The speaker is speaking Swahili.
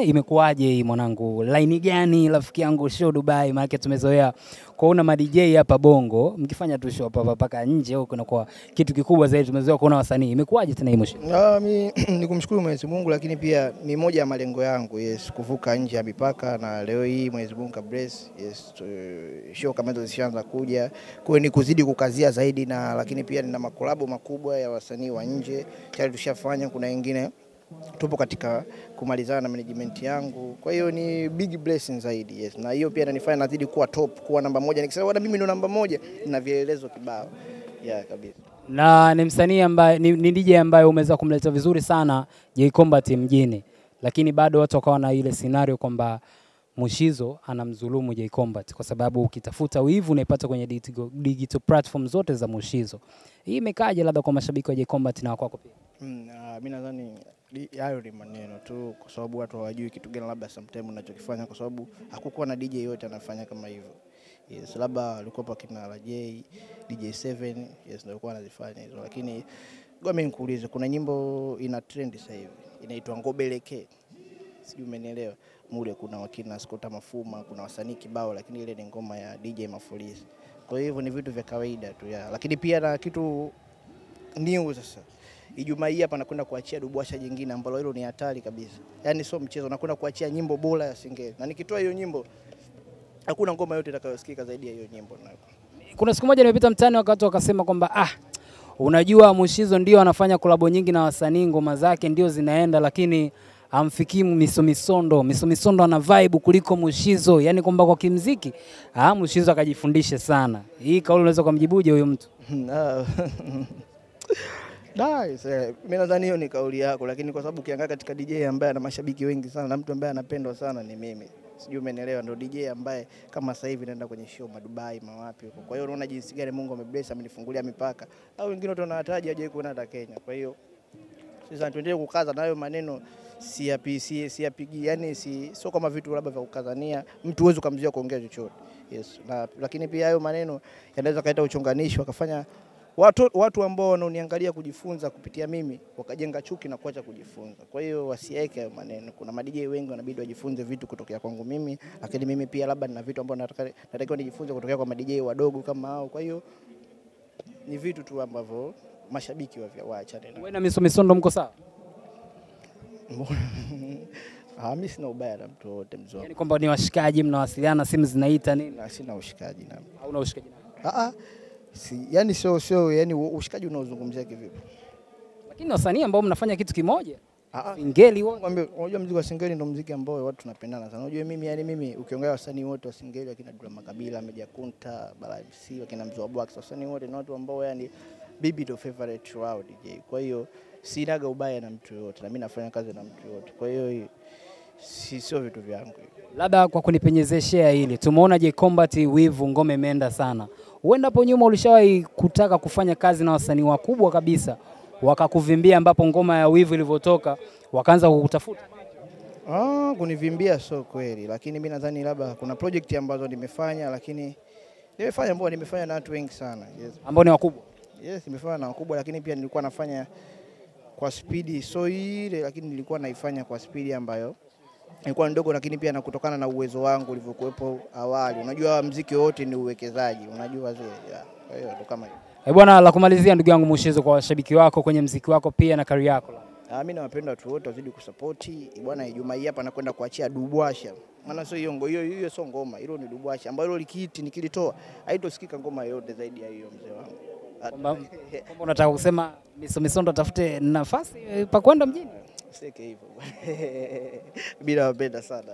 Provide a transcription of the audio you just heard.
Imekuwaje hii mwanangu? Line gani rafiki yangu show Dubai? Maana tumezoea kuona ma DJ hapa Bongo mkifanya tu show hapa paka nje huko na kwa kitu kikubwa zaidi tumezoea kuona wasanii. Imekuwaje tena hii mwisho? Mimi nikumshukuru Mwenyezi Mungu, lakini pia ni moja ya malengo yangu, yes, kuvuka nje ya mipaka, na leo hii Mwenyezi Mungu kabless, yes, show kama hizo zishaanza kuja. Kwa ni kuzidi kukazia zaidi, na lakini pia nina makolabo makubwa ya wasanii wa nje tayari tushafanya, kuna wengine tupo katika kumalizana na management yangu. Kwa hiyo ni big blessing zaidi, yes. Na hiyo pia inanifanya nazidi kuwa top, kuwa namba moja. Nikisema bwana mimi ndo namba moja, nina vielelezo kibao. Yeah, kabisa. Na ni msanii ambaye ni DJ ambaye umeweza kumleta vizuri sana J Combat mjini. Lakini bado watu wakawa na ile scenario kwamba Mushizo anamdhulumu J Combat, kwa sababu ukitafuta wivu unaipata kwenye digital platform zote za Mushizo. Hii imekaje labda kwa mashabiki wa J Combat na kwako pia? Mimi nadhani hayo ni maneno tu, kwa sababu watu hawajui kitu gani labda sometimes unachokifanya, kwa sababu hakukuwa na DJ yote anafanya kama hivyo. Yes, labda alikuwa pa kina RJ, DJ7, yes, ndio alikuwa anazifanya hizo. Lakini ngoja mimi nikuulize, kuna nyimbo ina trend sasa hivi inaitwa Ngobeleke. Sijui umenielewa. Mule kuna wakina Skota Mafuma, kuna wasanii kibao, lakini ile ni ngoma ya DJ Mafolisi. Kwa hivyo ni vitu vya kawaida tu ya. Lakini pia na kitu new sasa. Ijumaa hii hapa nakwenda kuachia dubwasha jingine ambalo hilo ni hatari kabisa. Yaani sio mchezo, nakwenda kuachia nyimbo bora ya Singeli. Na nikitoa hiyo nyimbo hakuna ngoma yote itakayosikika zaidi ya hiyo nyimbo. Kuna siku moja nimepita mtaani wakati wakasema kwamba unajua Mushizo ndio anafanya kolabo nyingi na wasanii, ngoma zake ndio zinaenda, lakini amfikimu Misomisondo ana vibe kuliko Mushizo. Yaani kwamba kwa kimuziki Mushizo akajifundishe sana. Hii kauli unaweza kumjibuje huyo mtu? Mimi nadhani hiyo ni kauli yako, lakini kwa sababu ukiangalia katika DJ ambaye ana mashabiki wengi sana na mtu ambaye anapendwa sana ni mimi. Sijui umeelewa, ndio DJ ambaye kama sasa hivi naenda kwenye show Dubai mawapi huko. Kwa hiyo unaona jinsi gani Mungu amebless, amenifungulia mipaka. Au wengine tunawataja haje kuona hata Kenya. Kwa hiyo sasa tuendelee kukaza na hayo maneno, siyapigi, yani sio kama vitu labda vya kukazania, mtu uwezo kumzuia kuongea chochote. Yes, lakini pia hayo maneno yanaweza kaleta uchonganishi, wakafanya watu ambao wanaoniangalia kujifunza kupitia mimi wakajenga chuki na kuacha kujifunza. Kwa hiyo wasiweke hayo maneno. Kuna madj wengi wanabidi wajifunze vitu kutokea kwangu mimi, lakini mimi pia labda nina vitu ambavyo natakiwa nijifunze kutokea kwa madj wadogo kama hao. Kwa hiyo ni vitu tu ambavyo mashabiki waachane na. Wewe na Misomisondo mko sawa? Mimi sina ubaya na mtu wote mzee. Yaani kwamba ni washikaji, mnawasiliana, simu zinaita nini? Na sina ushikaji na. Hauna ushikaji na? Yani sio yani ushikaji unaozungumzia kivipi? Lakini wasanii ambao mnafanya kitu kimoja. Singeli wote. Unajua muziki wa Singeli ndio muziki ambao watu tunapendana sana. Unajua mimi ukiongea wasanii wote wa Singeli, akina Dula Makabila, Meja Kunta, Bala MC, akina Mzee wa Box, wasanii wote ni watu ambao yani bibi ndo favorite wao DJ. Kwa hiyo sinaga ubaya na mtu yote, na mimi nafanya kazi na mtu yote. Kwa hiyo sio vitu vyangu. Labda kwa kunipenyezeshea hili, tumeona J Combat wivu ngome imeenda sana. Uenda hapo nyuma ulishawahi kutaka kufanya kazi na wasanii wakubwa kabisa, wakakuvimbia ambapo ngoma ya wivu ilivyotoka wakaanza kukutafuta? Kunivimbia sio kweli, lakini mimi nadhani labda kuna project ambazo nimefanya, lakini nimefanya na watu wengi sana. Yes. Ambao ni wakubwa? Yes, nimefanya na wakubwa, lakini pia nilikuwa nafanya kwa speed so ile, lakini nilikuwa naifanya kwa speed ambayo nilikuwa ndogo, lakini pia na kutokana na uwezo wangu ulivyokuepo awali. Unajua muziki wote ni uwekezaji, unajua zile. Kwa hiyo ndo kama hiyo. Bwana, la kumalizia ndugu yangu Mushizo, kwa washabiki wako kwenye muziki wako pia na career yako. Mimi nawapenda watu wote wazidi kusupport. Bwana, Ijumaa hii hapa nakwenda kuachia dubwasha. Maana sio hiyo sio ngoma, hilo ni dubwasha ambayo likiti nikilitoa haitosikika ngoma yote zaidi ya hiyo mzee wangu. Kwamba unataka kusema Misomisondo atafute nafasi pa kwenda mjini? Sike hivyo. Bila wapenda sana.